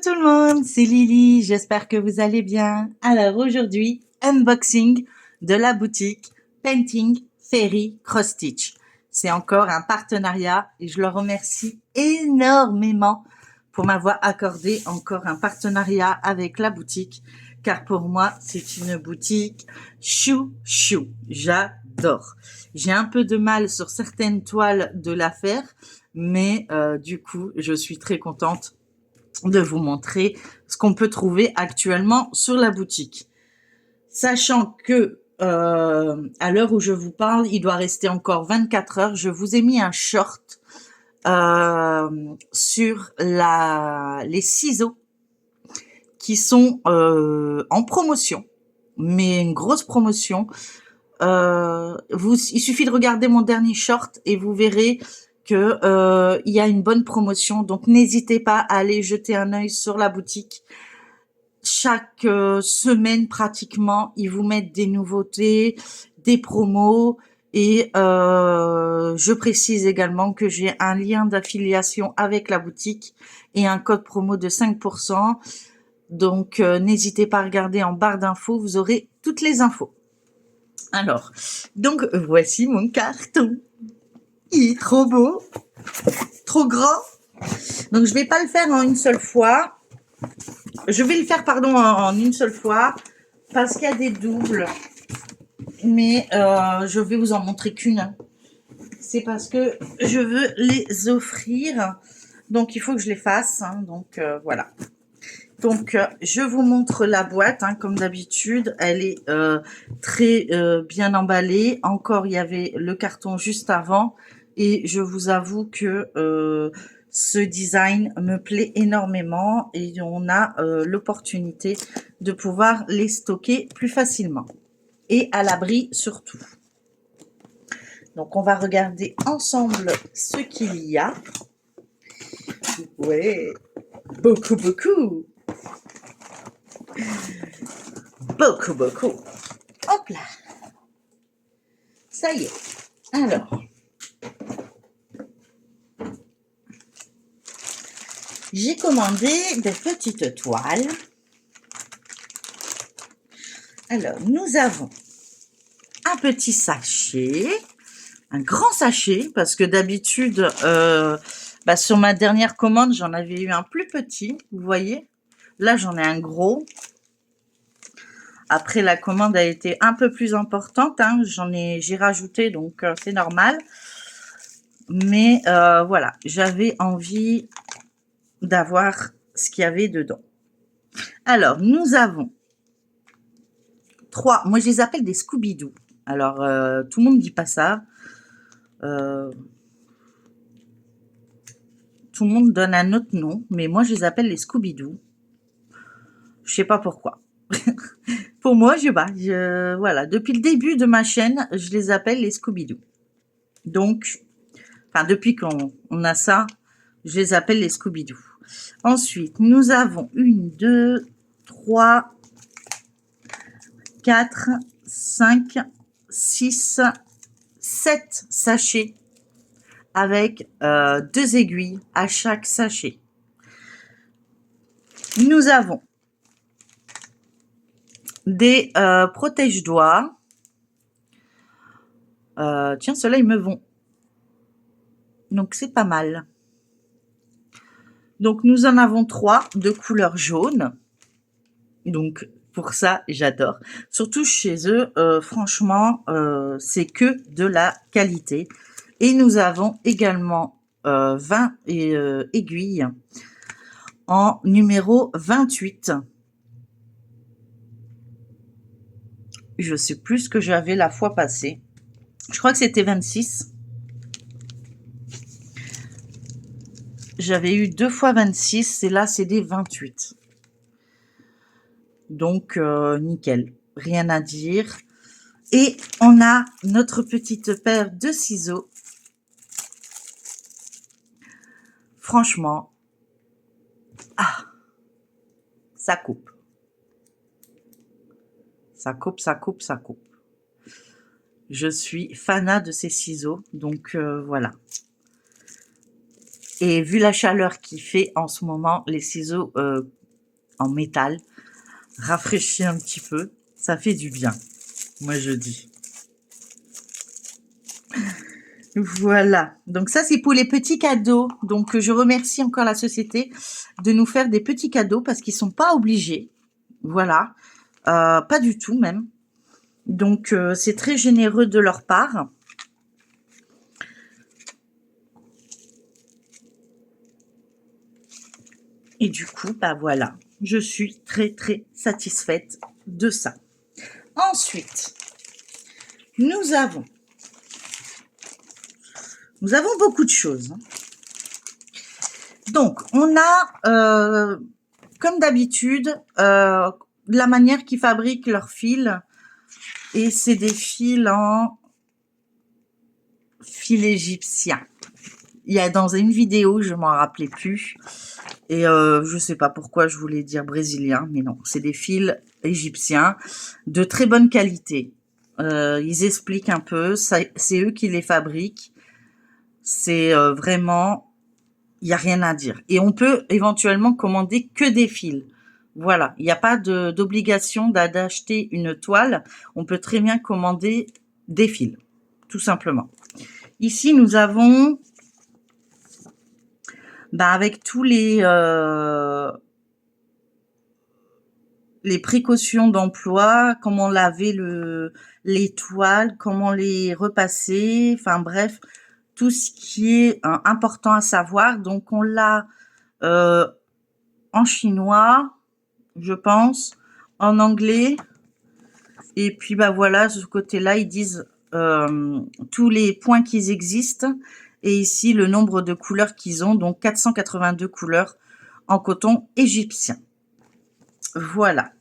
tout le monde, c'est Lily, j'espère que vous allez bien. Alors aujourd'hui, unboxing de la boutique Painting Fairy Cross Stitch. C'est encore un partenariat et je leur remercie énormément pour m'avoir accordé encore un partenariat avec la boutique, car pour moi, c'est une boutique chou. J'adore. J'ai un peu de mal sur certaines toiles de la faire, mais du coup, je suis très contente de vous montrer ce qu'on peut trouver actuellement sur la boutique. Sachant que à l'heure où je vous parle, il doit rester encore 24 heures. Je vous ai mis un short sur les ciseaux qui sont en promotion, mais une grosse promotion. Il suffit de regarder mon dernier short et vous verrez que il y a une bonne promotion. Donc n'hésitez pas à aller jeter un œil sur la boutique. Chaque semaine pratiquement, ils vous mettent des nouveautés, des promos et je précise également que j'ai un lien d'affiliation avec la boutique et un code promo de 5%. Donc n'hésitez pas à regarder en barre d'infos, vous aurez toutes les infos. Alors, donc voici mon carton. Il est trop beau, trop grand. Donc je vais pas le faire en une seule fois. Je vais le faire, pardon, en une seule fois parce qu'il y a des doubles. Mais je vais vous en montrer qu'une. C'est parce que je veux les offrir. Donc il faut que je les fasse. Hein, donc voilà. Donc, je vous montre la boîte, hein, comme d'habitude. Elle est très bien emballée. Encore, il y avait le carton juste avant. Et je vous avoue que ce design me plaît énormément. Et on a l'opportunité de pouvoir les stocker plus facilement. Et à l'abri surtout. Donc, on va regarder ensemble ce qu'il y a. Ouais, beaucoup. Beaucoup. Hop là. Ça y est. Alors. J'ai commandé des petites toiles. Alors, nous avons un petit sachet. Un grand sachet. Parce que d'habitude, sur ma dernière commande, j'en avais eu un plus petit. Vous voyez. Là, j'en ai un gros. Après, la commande a été un peu plus importante. Hein. J'ai rajouté, donc c'est normal. Mais voilà, j'avais envie d'avoir ce qu'il y avait dedans. Alors, nous avons 3. Moi, je les appelle des Scooby-Doo. Alors, tout le monde ne dit pas ça. Tout le monde donne un autre nom, mais moi, je les appelle les Scooby-Doo. Je sais pas pourquoi. Pour moi, je sais pas. Voilà, depuis le début de ma chaîne, je les appelle les Scooby-Doo. Donc, enfin, depuis qu'on a ça, je les appelle les Scooby-Doo. Ensuite, nous avons 1, 2, 3, 4, 5, 6, 7 sachets avec 2 aiguilles à chaque sachet. Nous avons des protège-doigts. Tiens, ceux-là, ils me vont. Donc, c'est pas mal. Donc, nous en avons 3 de couleur jaune. Donc, pour ça, j'adore. Surtout chez eux, franchement, c'est que de la qualité. Et nous avons également 20 aiguilles en numéro 28. Je sais plus ce que j'avais la fois passée. Je crois que c'était 26. J'avais eu 2 fois 26 et là, c'est des 28. Donc, nickel. Rien à dire. Et on a notre petite paire de ciseaux. Franchement, ça coupe. Ça coupe. Je suis fanat de ces ciseaux, donc voilà. Et vu la chaleur qu'il fait en ce moment, les ciseaux en métal rafraîchissent un petit peu. Ça fait du bien, moi je dis. Voilà, donc ça c'est pour les petits cadeaux. Donc je remercie encore la société de nous faire des petits cadeaux parce qu'ils sont pas obligés. Voilà, pas du tout même. Donc c'est très généreux de leur part. Et du coup, bah voilà, je suis très satisfaite de ça. Ensuite, nous avons beaucoup de choses. Donc, on a, comme d'habitude, la manière qu'ils fabriquent leurs fils. Et c'est des fils en fil égyptien. Il y a dans une vidéo, je m'en rappelais plus. Et je sais pas pourquoi je voulais dire brésilien, mais non, c'est des fils égyptiens de très bonne qualité. Ils expliquent un peu, c'est eux qui les fabriquent. C'est vraiment, il n'y a rien à dire. Et on peut éventuellement commander que des fils. Voilà, il n'y a pas d'obligation d'acheter une toile. On peut très bien commander des fils, tout simplement. Ici, nous avons, avec tous les précautions d'emploi, comment laver les toiles, comment les repasser, enfin bref, tout ce qui est important à savoir. Donc on l'a en chinois, je pense, en anglais, et puis voilà, de ce côté-là, ils disent tous les points qui existent, et ici le nombre de couleurs qu'ils ont, donc 482 couleurs en coton égyptien. Voilà.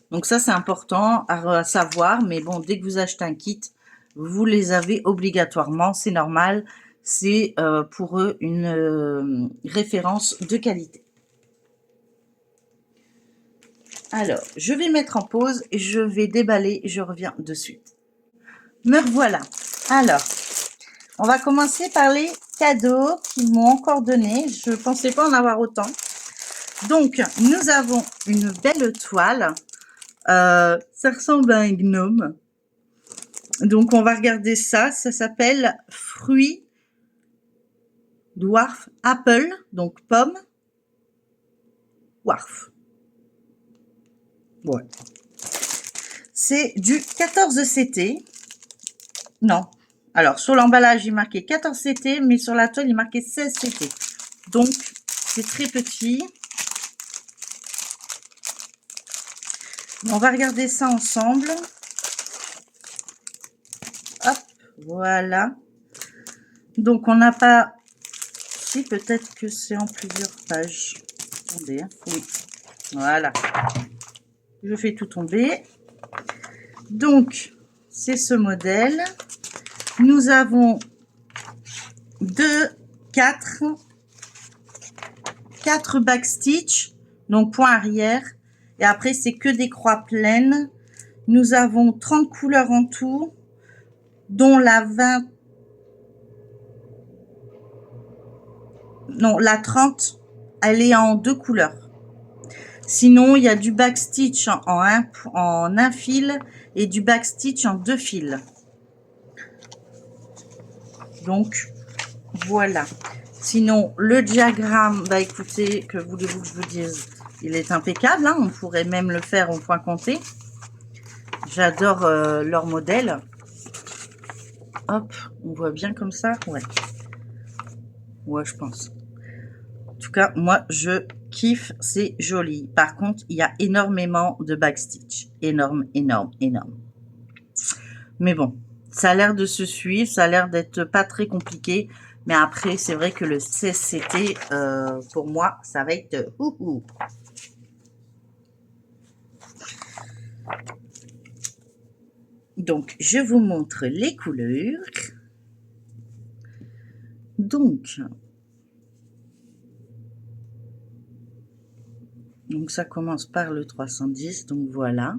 Donc ça, c'est important à savoir. Mais bon, dès que vous achetez un kit, vous les avez obligatoirement. C'est normal. C'est pour eux une référence de qualité. Alors, je vais mettre en pause. Je vais déballer. Je reviens de suite. Me revoilà. Alors, on va commencer par les cadeaux qu'ils m'ont encore donné. Je ne pensais pas en avoir autant. Donc, nous avons une belle toile. Ça ressemble à un gnome. Donc, on va regarder ça. Ça s'appelle Fruit Dwarf Apple. Donc, pomme. Dwarf. Ouais. C'est du 14 CT. Non. Alors, sur l'emballage, il marquait 14 CT, mais sur la toile, il marquait 16 CT. Donc, c'est très petit. On va regarder ça ensemble. Hop, voilà. Donc, on n'a pas... Si, peut-être que c'est en plusieurs pages. Attendez, hein. Oui. Voilà. Je fais tout tomber. Donc, c'est ce modèle. Nous avons 4 backstitch, donc point arrière. Et après, c'est que des croix pleines. Nous avons 30 couleurs en tout, dont la 20... Non, la 30, elle est en 2 couleurs. Sinon, il y a du backstitch en un fil et du backstitch en 2 fils. Donc, voilà. Sinon, le diagramme, écoutez, que voulez-vous que je vous dise, il est impeccable. Hein, on pourrait même le faire au point compté. J'adore leur modèle. Hop, on voit bien comme ça. Ouais. Ouais, je pense. En tout cas, moi, je kiffe. C'est joli. Par contre, il y a énormément de backstitch. Énorme. Mais bon, ça a l'air de se suivre. Ça a l'air d'être pas très compliqué. Mais après, c'est vrai que le CCT, pour moi, ça va être ouhou. Donc, je vous montre les couleurs. Donc ça commence par le 310. Donc, voilà.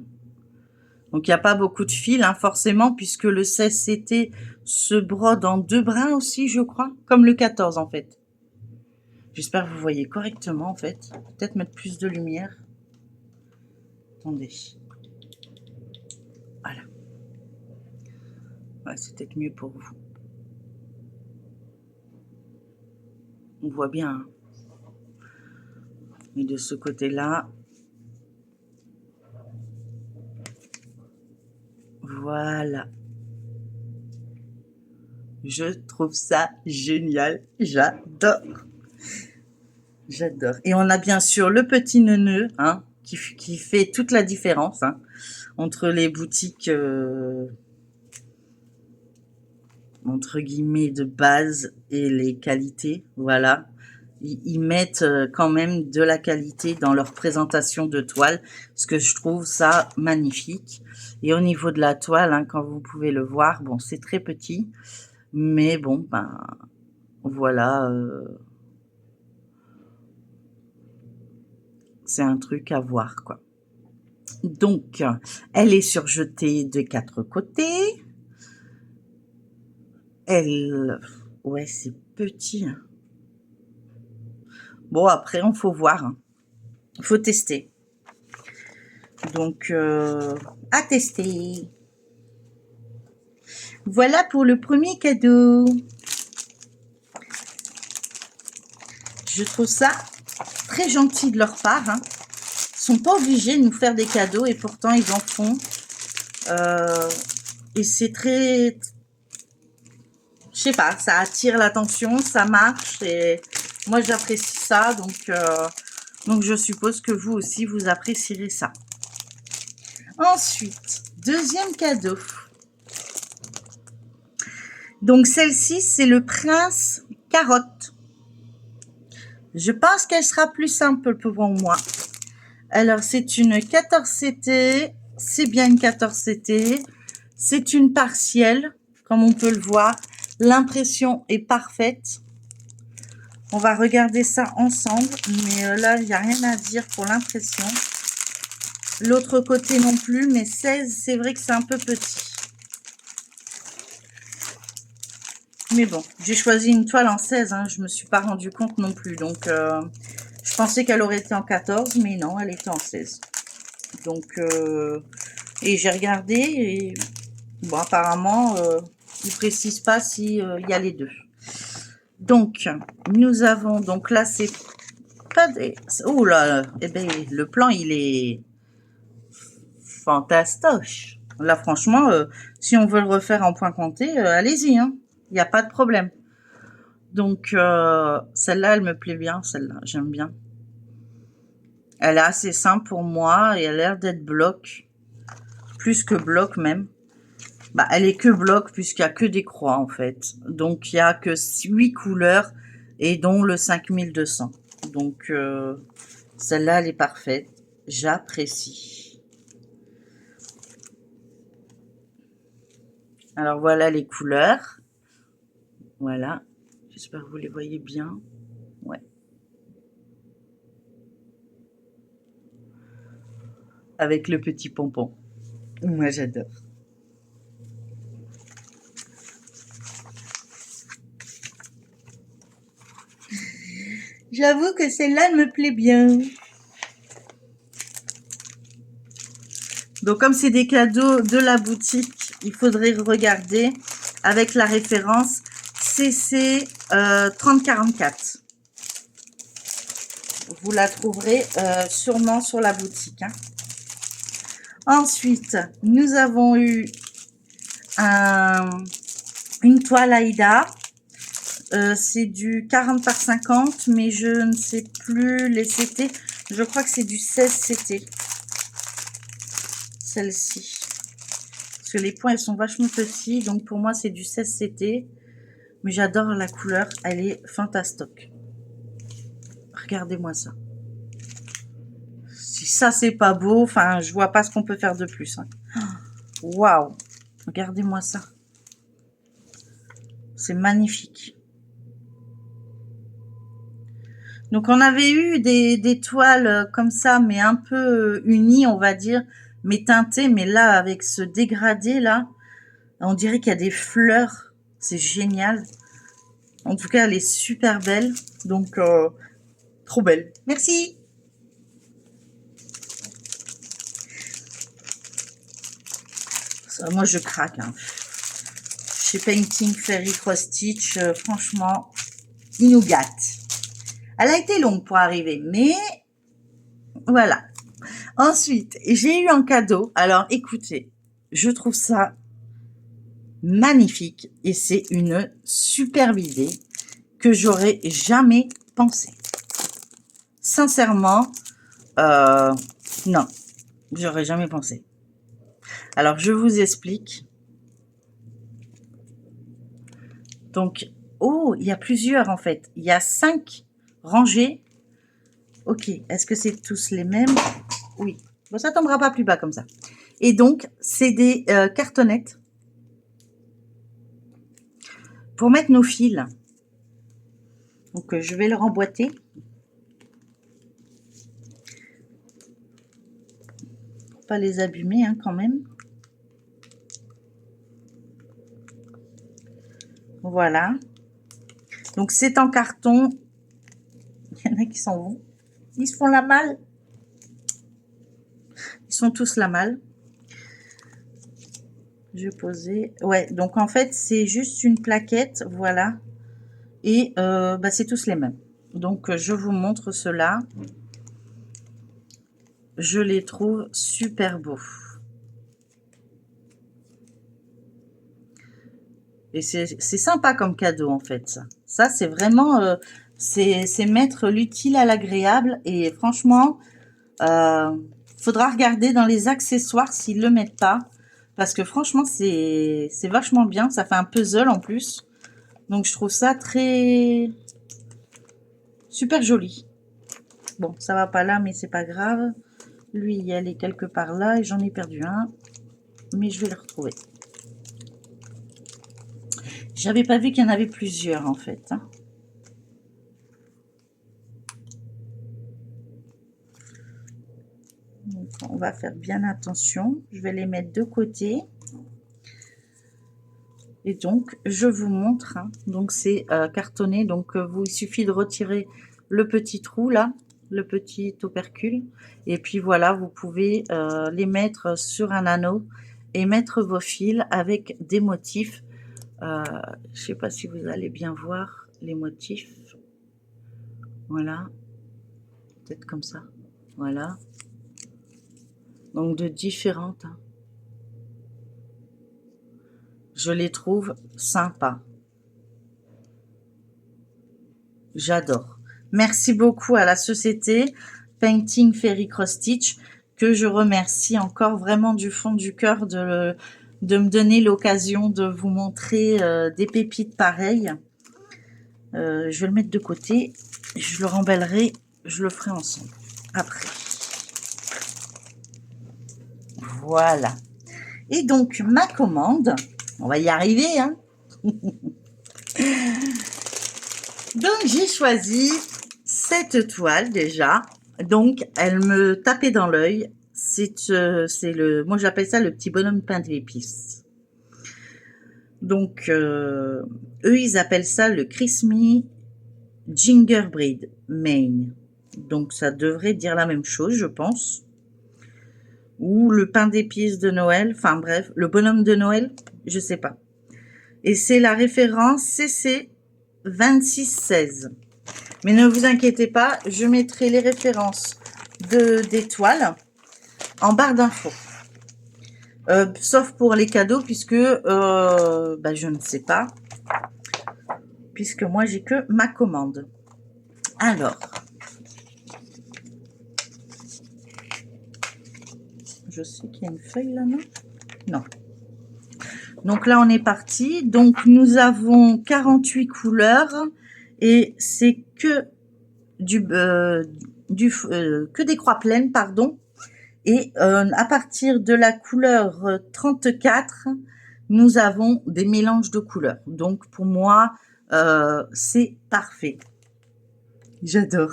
Donc, il n'y a pas beaucoup de fils, hein, forcément, puisque le 16CT se brode en 2 brins aussi, je crois. Comme le 14, en fait. J'espère que vous voyez correctement, en fait. Peut-être mettre plus de lumière. Attendez. Voilà. Ouais, c'est peut-être mieux pour vous. On voit bien. Hein. Et de ce côté-là, voilà. Je trouve ça génial. J'adore. J'adore. Et on a bien sûr le petit neuneu, hein, qui fait toute la différence hein, entre les boutiques, entre guillemets, de base et les qualités. Voilà. Ils mettent quand même de la qualité dans leur présentation de toile, ce que je trouve ça magnifique. Et au niveau de la toile, hein, quand vous pouvez le voir, bon, c'est très petit, mais bon, ben, voilà, c'est un truc à voir, quoi. Donc, elle est surjetée de 4 côtés. Elle, ouais, c'est petit. Hein. Bon, après, on faut voir. Hein. Faut tester. Donc, à tester. Voilà pour le premier cadeau. Je trouve ça très gentil de leur part. Hein. Ils sont pas obligés de nous faire des cadeaux et pourtant ils en font. Et c'est très... Je sais pas, ça attire l'attention, ça marche et moi j'apprécie ça. Donc je suppose que vous aussi vous apprécierez ça. Ensuite, deuxième cadeau. Donc celle-ci, c'est le Prince Carotte. Je pense qu'elle sera plus simple pour moi. Alors, c'est une 14CT. C'est bien une 14CT. C'est une partielle, comme on peut le voir. L'impression est parfaite. On va regarder ça ensemble. Mais là, il n'y a rien à dire pour l'impression. L'autre côté non plus. Mais 16, c'est vrai que c'est un peu petit. Mais bon, j'ai choisi une toile en 16. Hein, je ne me suis pas rendu compte non plus. Donc, je pensais qu'elle aurait été en 14. Mais non, elle était en 16. Donc, et j'ai regardé. Et bon, apparemment, ils ne précisent pas s'il y a les deux. Donc, nous avons... Donc là, c'est pas des... Oh là, eh ben, le plan, il est fantastoche. Là, franchement, si on veut le refaire en point compté, allez-y, hein. Il n'y a pas de problème. Donc, celle-là, elle me plaît bien, celle-là. J'aime bien. Elle est assez simple pour moi et elle a l'air d'être bloc. Plus que bloc, même. Bah, elle est que bloc puisqu'il n'y a que des croix, en fait. Donc, il n'y a que 8 couleurs et dont le 5200. Donc, celle-là, elle est parfaite. J'apprécie. Alors, voilà les couleurs. Voilà. J'espère que vous les voyez bien. Ouais. Avec le petit pompon. Moi, j'adore. J'avoue que celle-là, elle me plaît bien. Donc, comme c'est des cadeaux de la boutique, il faudrait regarder avec la référence CC 3044. Vous la trouverez sûrement sur la boutique. Hein. Ensuite, nous avons eu une toile Aïda. C'est du 40 par 50, mais je ne sais plus les CT. Je crois que c'est du 16 CT. Celle-ci. Parce que les points, elles sont vachement petits. Donc, pour moi, c'est du 16 CT. Mais j'adore la couleur. Elle est fantastique. Regardez-moi ça. Si ça, c'est pas beau, enfin, je vois pas ce qu'on peut faire de plus. Waouh! Regardez-moi ça. C'est magnifique. Donc, on avait eu des toiles comme ça, mais un peu unies, on va dire, mais teintées. Mais là, avec ce dégradé, là, on dirait qu'il y a des fleurs. C'est génial. En tout cas, elle est super belle. Donc, trop belle. Merci. Ça, moi, je craque. Hein. Chez Painting Fairy Cross Stitch, franchement, il nous gâte. Elle a été longue pour arriver, mais voilà. Ensuite, j'ai eu un cadeau. Alors, écoutez, je trouve ça magnifique et c'est une superbe idée que j'aurais jamais pensé. Sincèrement, non, j'aurais jamais pensé. Alors, je vous explique. Donc, oh, il y a plusieurs en fait. Il y a 5 rangées. Ok, est-ce que c'est tous les mêmes? Oui, bon, ça tombera pas plus bas comme ça. Et donc, c'est des cartonnettes pour mettre nos fils. Donc, je vais le remboîter. Pour pas les abîmer hein, quand même. Voilà. Donc, c'est en carton. Il y en a qui s'en vont. Ils se font la malle. Ils sont tous la malle. Je vais poser. Ouais, donc en fait, c'est juste une plaquette. Voilà. Et bah, c'est tous les mêmes. Donc, je vous montre cela. Je les trouve super beaux. Et c'est sympa comme cadeau, en fait, ça. Ça, c'est vraiment... c'est mettre l'utile à l'agréable. Et franchement, faudra regarder dans les accessoires s'ils le mettent pas. Parce que franchement, c'est vachement bien. Ça fait un puzzle en plus. Donc, je trouve ça très... super joli. Bon, ça va pas là, mais c'est pas grave. Lui, il y allait quelque part là et j'en ai perdu un. Mais je vais le retrouver. J'avais pas vu qu'il y en avait plusieurs, en fait. Hein. Donc, on va faire bien attention. Je vais les mettre de côté. Et donc, je vous montre. Hein. Donc, c'est cartonné. Donc, il suffit de retirer le petit trou, là. Le petit opercule. Et puis, voilà, vous pouvez les mettre sur un anneau et mettre vos fils avec des motifs. Je sais pas si vous allez bien voir les motifs. Voilà. Peut-être comme ça. Voilà. Donc, de différentes. Hein. Je les trouve sympas. J'adore. Merci beaucoup à la société Painting Fairy Cross Stitch que je remercie encore vraiment du fond du cœur de me donner l'occasion de vous montrer des pépites pareilles. Je vais le mettre de côté. Je le remballerai. Je le ferai ensemble après. Voilà. Et donc, ma commande, on va y arriver, hein. Donc, j'ai choisi cette toile déjà. Donc, elle me tapait dans l'œil. Moi j'appelle ça le petit bonhomme pain d'épices. Donc, eux, ils appellent ça le Christmas Gingerbread Man. Donc, ça devrait dire la même chose, je pense. Ou le pain d'épices de Noël. Enfin, bref, le bonhomme de Noël, je sais pas. Et c'est la référence CC 2616. Mais ne vous inquiétez pas, je mettrai les références des toiles en barre d'infos. Sauf pour les cadeaux, puisque bah, je ne sais pas. Puisque moi, j'ai que ma commande. Alors. Je sais qu'il y a une feuille là, non? Non. Donc là, on est parti. Donc, nous avons 48 couleurs. Et c'est que que des croix pleines, pardon. Et à partir de la couleur 34, nous avons des mélanges de couleurs. Donc, pour moi, c'est parfait. J'adore.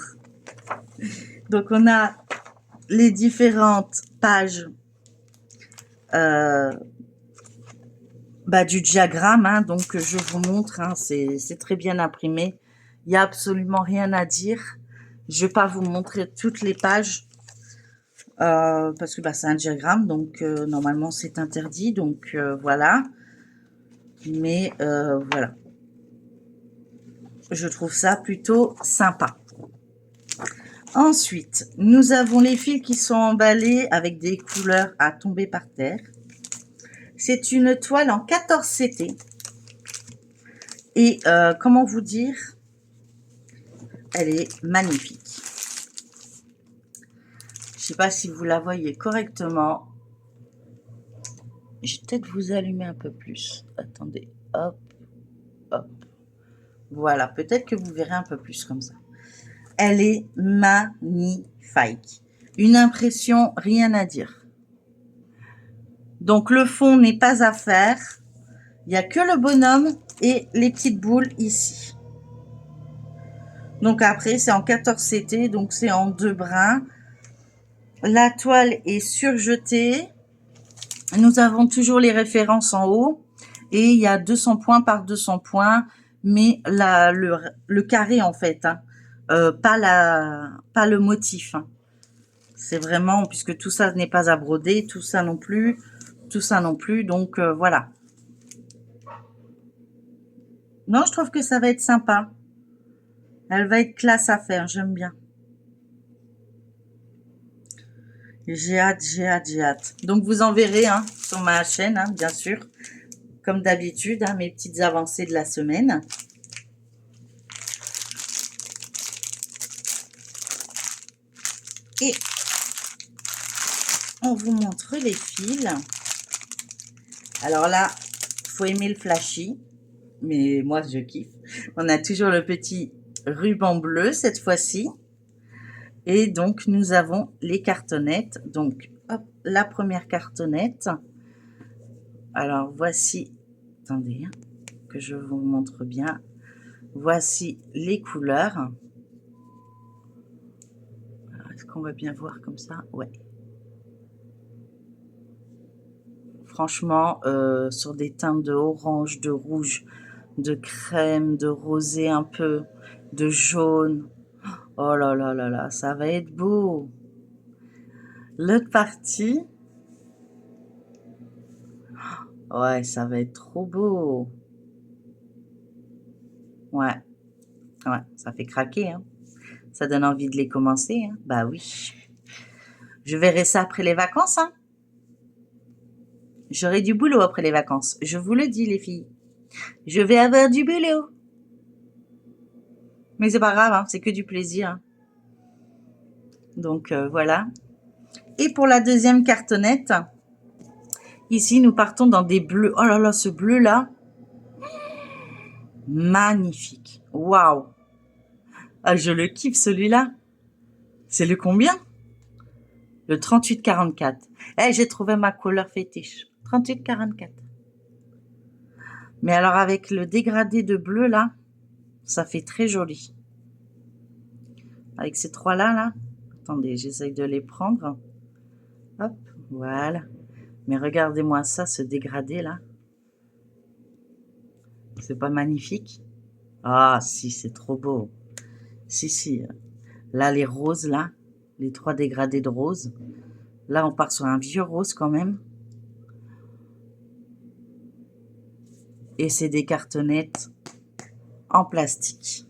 Donc, on a les différentes pages du diagramme, hein, donc je vous montre, hein, c'est très bien imprimé. Il n'y a absolument rien à dire. Je vais pas vous montrer toutes les pages parce que c'est un diagramme, donc normalement c'est interdit, donc voilà. Mais voilà, je trouve ça plutôt sympa. Ensuite, nous avons les fils qui sont emballés avec des couleurs à tomber par terre. C'est une toile en 14 CT. Et comment vous dire, elle est magnifique. Je sais pas si vous la voyez correctement. Je vais peut-être vous allumer un peu plus. Attendez, hop, hop. Voilà, peut-être que vous verrez un peu plus comme ça. Elle est magnifique. Une impression, rien à dire. Donc le fond n'est pas à faire. Il n'y a que le bonhomme et les petites boules ici. Donc après, c'est en 14 CT, donc c'est en 2 brins. La toile est surjetée. Nous avons toujours les références en haut. Et il y a 200 points par 200 points. Mais le carré, en fait. Hein, pas le motif. Hein. C'est vraiment, puisque tout ça n'est pas à broder, tout ça non plus. Tout ça non plus. Donc voilà. Non, je trouve que ça va être sympa. Elle va être classe à faire, j'aime bien. J'ai hâte, j'ai hâte, j'ai hâte. Donc, vous en verrez hein, sur ma chaîne, hein, bien sûr. Comme d'habitude, hein, mes petites avancées de la semaine. Et on vous montre les fils. Alors là, faut aimer le flashy. Mais moi, je kiffe. On a toujours le petit ruban bleu cette fois-ci. Et donc, nous avons les cartonnettes. Donc, hop, la première cartonnette. Alors, voici, attendez, hein, que je vous montre bien. Voici les couleurs. Est-ce qu'on va bien voir comme ça? Ouais. Franchement, sur des teintes de orange, de rouge, de crème, de rosé un peu, de jaune. Oh là là là là, ça va être beau. L'autre partie, ouais, ça va être trop beau. Ouais, ouais, ça fait craquer, hein. Ça donne envie de les commencer, hein. Bah oui. Je verrai ça après les vacances, hein. J'aurai du boulot après les vacances. Je vous le dis, les filles. Je vais avoir du boulot. Mais c'est pas grave, hein, c'est que du plaisir. Hein. Donc voilà. Et pour la deuxième cartonnette, ici nous partons dans des bleus. Oh là là, ce bleu-là, magnifique. Waouh. Ah, je le kiffe celui-là. C'est le combien? Le 3844. Eh, j'ai trouvé ma couleur fétiche. 3844. Mais alors avec le dégradé de bleu là, ça fait très joli. Avec ces trois-là, là. Attendez, j'essaye de les prendre. Hop, voilà. Mais regardez-moi ça, ce dégradé là. C'est pas magnifique? Ah, si, c'est trop beau. Si, si. Là, les roses, là. Les 3 dégradés de rose. Là, on part sur un vieux rose quand même. Et c'est des cartonnettes en plastique.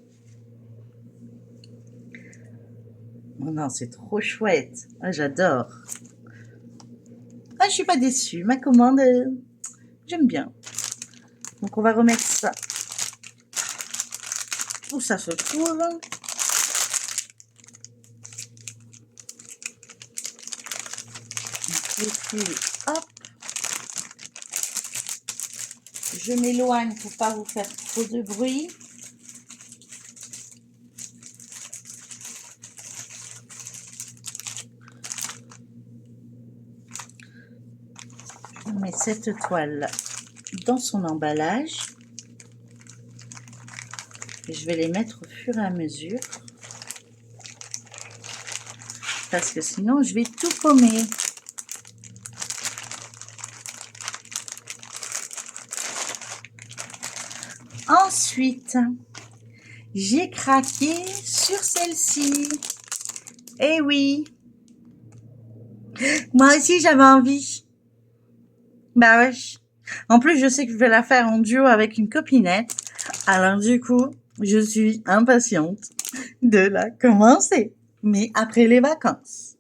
Oh non, c'est trop chouette. Ah, j'adore. Ah, je suis pas déçue. Ma commande, j'aime bien. Donc, on va remettre ça où ça se trouve. Et puis, hop. Je m'éloigne pour pas vous faire trop de bruit. Je mets cette toile dans son emballage. Et je vais les mettre au fur et à mesure. Parce que sinon, je vais tout paumer. Ensuite, j'ai craqué sur celle-ci. Eh oui, moi aussi j'avais envie. Bah ouais. En plus, je sais que je vais la faire en duo avec une copinette. Alors du coup, je suis impatiente de la commencer. Mais après les vacances.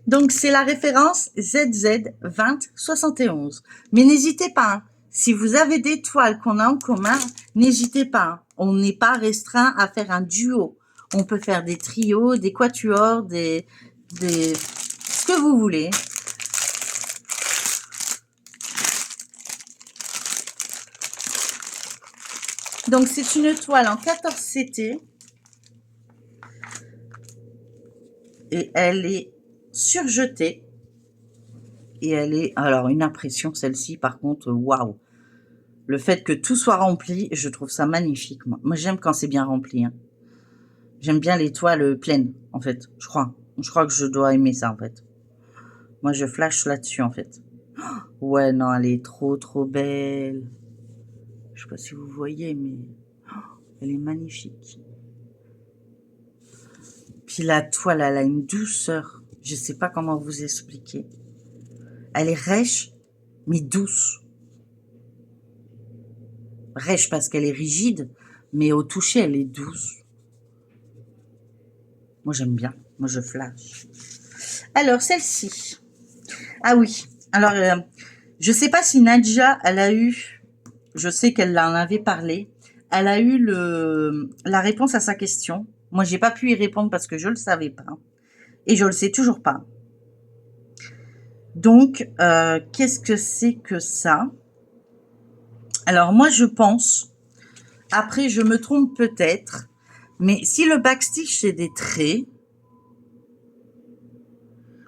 Donc, c'est la référence ZZ2071. Mais n'hésitez pas, hein, si vous avez des toiles qu'on a en commun, n'hésitez pas. Hein, on n'est pas restreint à faire un duo. On peut faire des trios, des quatuors, ce que vous voulez. Donc, c'est une toile en 14 CT. Et elle est surjetée. Et elle est, alors une impression celle-ci par contre, waouh. Le fait que tout soit rempli, je trouve ça magnifique. Moi j'aime quand c'est bien rempli. Hein. J'aime bien les toiles pleines en fait, je crois. Je crois que je dois aimer ça en fait. Moi je flash là-dessus en fait. Ouais non, elle est trop belle. Je sais pas si vous voyez mais elle est magnifique. Puis la toile elle a une douceur. Je sais pas comment vous expliquer. Elle est rêche mais douce. Rêche parce qu'elle est rigide, mais au toucher, elle est douce. Moi, j'aime bien. Moi, je flash. Alors, celle-ci. Ah oui. Alors, je sais pas si Nadja, elle a eu... Je sais qu'elle en avait parlé. Elle a eu la réponse à sa question. Moi, j'ai pas pu y répondre parce que je le savais pas. Et je le sais toujours pas. Donc, qu'est-ce que c'est que ça? Alors, moi, je pense... Après, je me trompe peut-être. Mais si le backstitch, c'est des traits...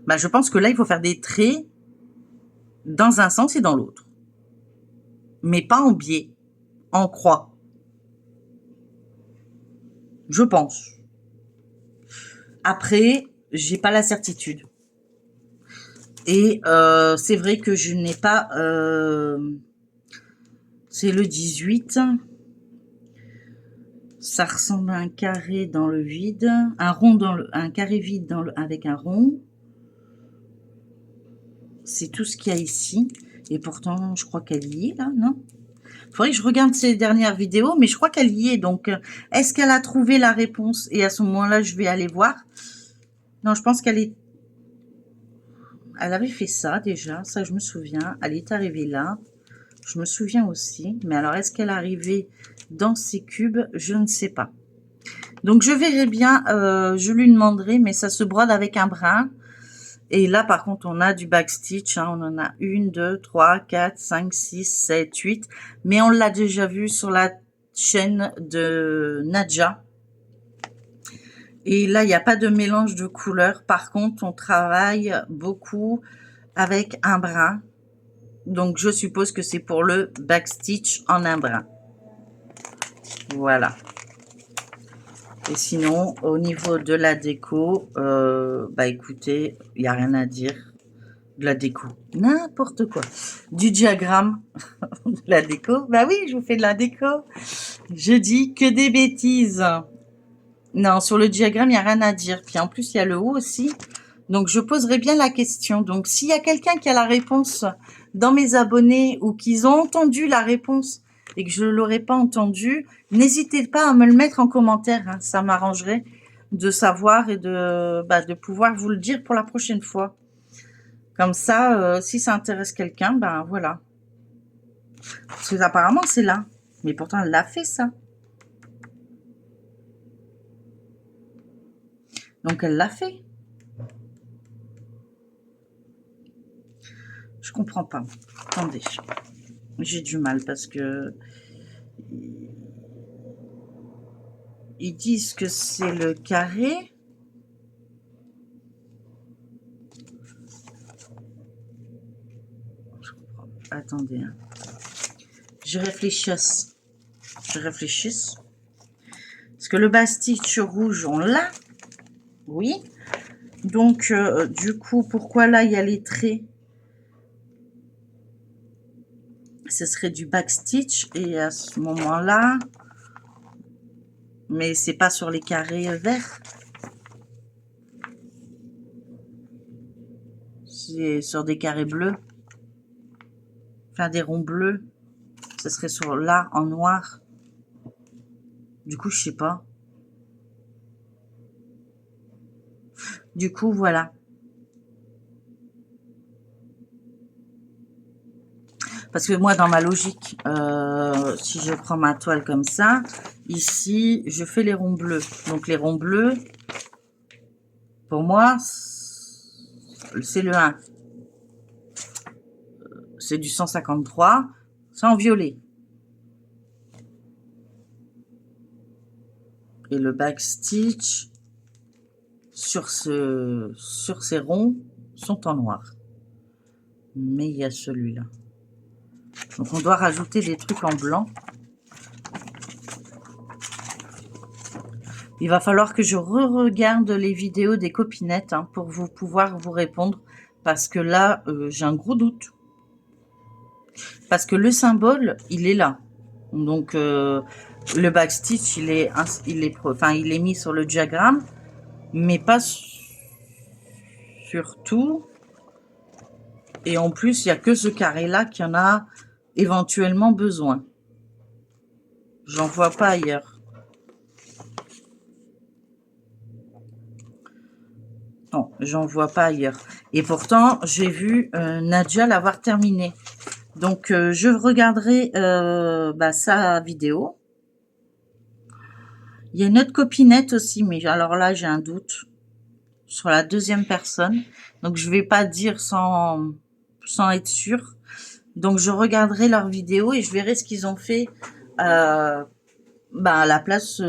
Bah, je pense que là, il faut faire des traits dans un sens et dans l'autre. Mais pas en biais, en croix. Je pense. Après, j'ai pas la certitude. Et c'est vrai que je n'ai pas... c'est le 18. Ça ressemble à un carré dans le vide. Un rond un carré vide avec un rond. C'est tout ce qu'il y a ici. Et pourtant, je crois qu'elle y est, là, non? Il faudrait que je regarde ses dernières vidéos, mais je crois qu'elle y est. Donc, est-ce qu'elle a trouvé la réponse? Et à ce moment-là, je vais aller voir. Non, je pense qu'elle est... Elle avait fait ça, déjà. Ça, je me souviens. Elle est arrivée là. Je me souviens aussi. Mais alors, est-ce qu'elle est arrivée dans ces cubes? Je ne sais pas. Donc, je verrai bien. Je lui demanderai, mais ça se brode avec un brin. Et là, par contre, on a du backstitch. Hein, on en a 1, 2, 3, 4, 5, 6, 7, 8. Mais on l'a déjà vu sur la chaîne de Nadja. Et là, il n'y a pas de mélange de couleurs. Par contre, on travaille beaucoup avec un brin. Donc, je suppose que c'est pour le backstitch en un brin. Voilà. Et sinon, au niveau de la déco, bah écoutez, il n'y a rien à dire. De la déco, n'importe quoi. Du diagramme, de la déco. Bah oui, je vous fais de la déco. Je dis que des bêtises. Non, sur le diagramme, il n'y a rien à dire. Puis en plus, il y a le haut aussi. Donc, je poserai bien la question. Donc, s'il y a quelqu'un qui a la réponse dans mes abonnés ou qu'ils ont entendu la réponse et que je ne l'aurais pas entendu, n'hésitez pas à me le mettre en commentaire. Hein. Ça m'arrangerait de savoir et de pouvoir vous le dire pour la prochaine fois. Comme ça, si ça intéresse quelqu'un, ben voilà. Parce que apparemment, c'est là. Mais pourtant, elle l'a fait, ça. Donc, elle l'a fait. Je comprends pas. Attendez. J'ai du mal parce que... Ils disent que c'est le carré. Attendez. Hein. Je réfléchisse. Parce que le backstitch rouge, on l'a. Oui. Donc, du coup, pourquoi là, il y a les traits? Ce serait du backstitch. Et à ce moment-là, mais c'est pas sur les carrés verts. C'est sur des carrés bleus. Enfin, des ronds bleus. Ce serait sur là, en noir. Du coup, je sais pas. Du coup, voilà. Parce que moi, dans ma logique, si je prends ma toile comme ça, ici, je fais les ronds bleus. Donc, les ronds bleus, pour moi, c'est le 1. C'est du 153. C'est en violet. Et le backstitch sur ces ronds sont en noir. Mais il y a celui-là. Donc, on doit rajouter des trucs en blanc. Il va falloir que je re-regarde les vidéos des copinettes hein, pour pouvoir vous répondre. Parce que là, j'ai un gros doute. Parce que le symbole, il est là. Donc, le backstitch, il est mis sur le diagramme. Mais pas sur tout. Et en plus, il n'y a que ce carré-là qui en a éventuellement besoin. J'en vois pas ailleurs. Non, j'en vois pas ailleurs. Et pourtant, j'ai vu Nadia l'avoir terminé. Donc, je regarderai sa vidéo. Il y a une autre copinette aussi, mais alors là, j'ai un doute sur la deuxième personne. Donc, je vais pas dire sans être sûre. Donc, je regarderai leur vidéo et je verrai ce qu'ils ont fait à la place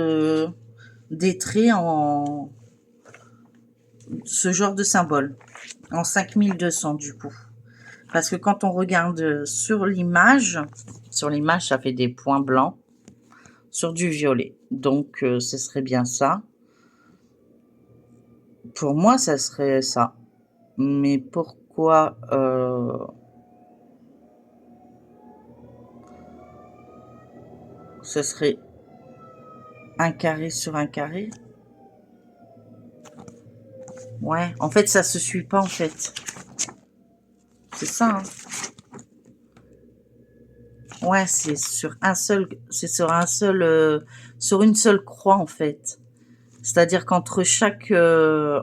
des traits en ce genre de symbole. En 5200 du coup. Parce que quand on regarde sur l'image, ça fait des points blancs sur du violet. Donc, ce serait bien ça. Pour moi, ça serait ça. Mais pourquoi ce serait un carré sur un carré? Ouais, en fait, ça se suit pas, en fait. C'est ça, hein. Ouais, c'est sur une seule croix, en fait. C'est-à-dire qu'entre chaque, je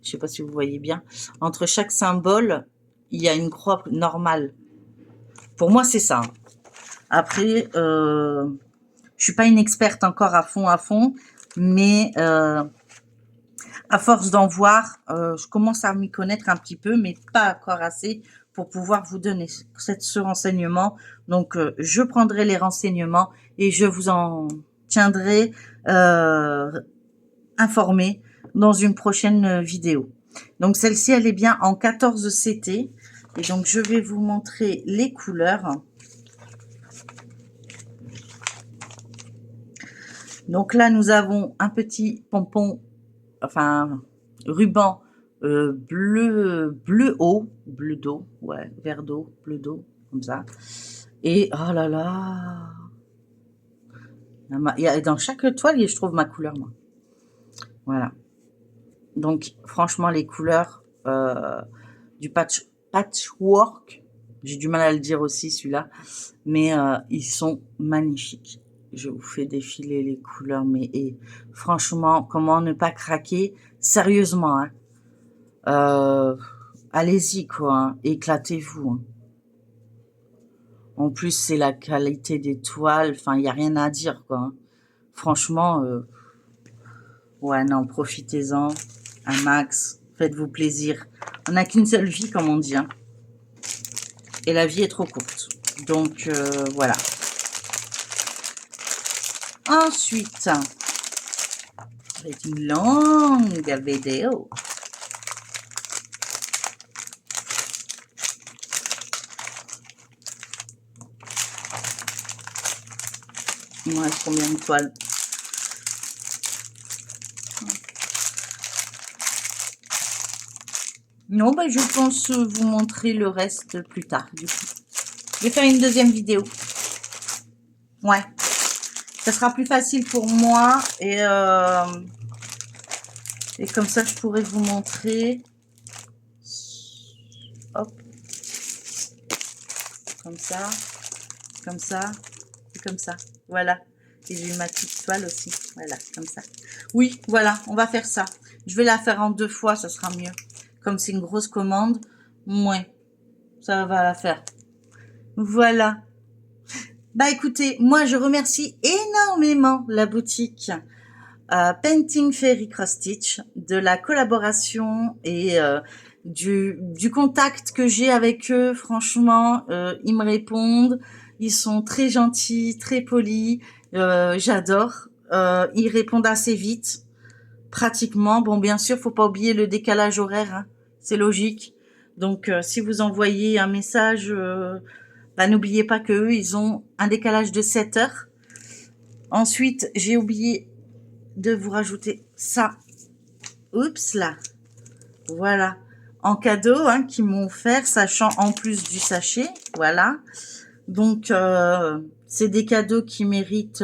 sais pas si vous voyez bien, entre chaque symbole, il y a une croix normale. Pour moi, c'est ça. Après, je suis pas une experte encore à fond, mais à force d'en voir, je commence à m'y connaître un petit peu, mais pas encore assez pour pouvoir vous donner ce renseignement. Donc, je prendrai les renseignements et je vous en tiendrai informé dans une prochaine vidéo. Donc, celle-ci, elle est bien en 14 CT. Et donc, je vais vous montrer les couleurs. Donc là, nous avons un petit pompon, enfin, ruban bleu eau, bleu d'eau, ouais, vert d'eau, bleu d'eau, comme ça. Et oh là là, il y a dans chaque toile, je trouve ma couleur, moi. Voilà. Donc, franchement, les couleurs du patchwork, j'ai du mal à le dire aussi, celui-là, mais ils sont magnifiques. Je vous fais défiler les couleurs, mais franchement, comment ne pas craquer? Sérieusement, hein. Allez-y, quoi, hein. Éclatez-vous. Hein. En plus, c'est la qualité des toiles. Enfin, il n'y a rien à dire, quoi. Hein. Franchement, ouais, non, profitez-en un max. Faites-vous plaisir. On n'a qu'une seule vie, comme on dit. Hein. Et la vie est trop courte. Donc, voilà. Ensuite, ça va être une longue vidéo. Il me reste combien de toiles? Non, bah, je pense vous montrer le reste plus tard, du coup. Je vais faire une deuxième vidéo. Ouais. Ça sera plus facile pour moi et comme ça, je pourrais vous montrer. Hop. Comme ça, comme ça, et comme ça. Voilà. Et j'ai eu ma petite toile aussi. Voilà, comme ça. Oui, voilà, on va faire ça. Je vais la faire en 2 fois, ça sera mieux. Comme c'est une grosse commande, ouais, ça va la faire. Voilà. Bah écoutez, moi je remercie énormément la boutique Painting Fairy Cross Stitch de la collaboration et du contact que j'ai avec eux. Franchement, ils me répondent, ils sont très gentils, très polis, j'adore. Ils répondent assez vite, pratiquement. Bon, bien sûr, faut pas oublier le décalage horaire, hein, c'est logique. Donc, si vous envoyez un message, bah, n'oubliez pas que eux, ils ont un décalage de 7 heures. Ensuite, j'ai oublié de vous rajouter ça. Oups là. Voilà. En cadeau, hein, qu'ils m'ont offert, sachant en plus du sachet. Voilà. Donc, c'est des cadeaux qui méritent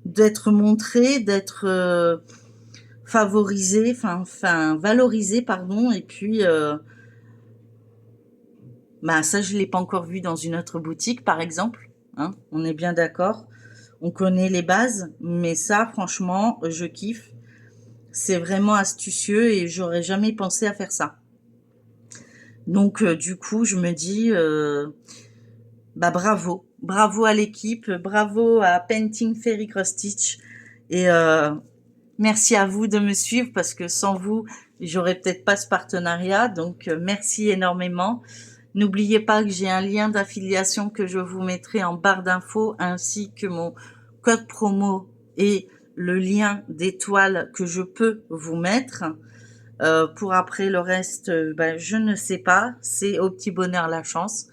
d'être montrés, d'être favorisés, enfin valorisés, pardon. Et puis, bah, ça, je l'ai pas encore vu dans une autre boutique, par exemple. Hein, on est bien d'accord. On connaît les bases, mais ça, franchement, je kiffe. C'est vraiment astucieux et j'aurais jamais pensé à faire ça. Donc, du coup, je me dis, bah bravo. Bravo à l'équipe, bravo à Painting Fairy Cross Stitch. Et merci à vous de me suivre parce que sans vous, j'aurais peut-être pas ce partenariat. Donc, merci énormément. N'oubliez pas que j'ai un lien d'affiliation que je vous mettrai en barre d'infos ainsi que mon code promo et le lien d'étoiles que je peux vous mettre. Pour après le reste, ben, je ne sais pas. C'est au petit bonheur la chance.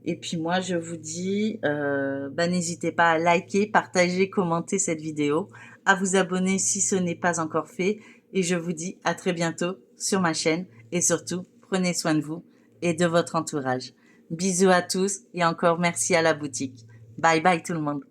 Et puis moi, je vous dis, ben, n'hésitez pas à liker, partager, commenter cette vidéo, à vous abonner si ce n'est pas encore fait. Et je vous dis à très bientôt sur ma chaîne. Et surtout, prenez soin de vous et de votre entourage. Bisous à tous et encore merci à la boutique. Bye bye tout le monde.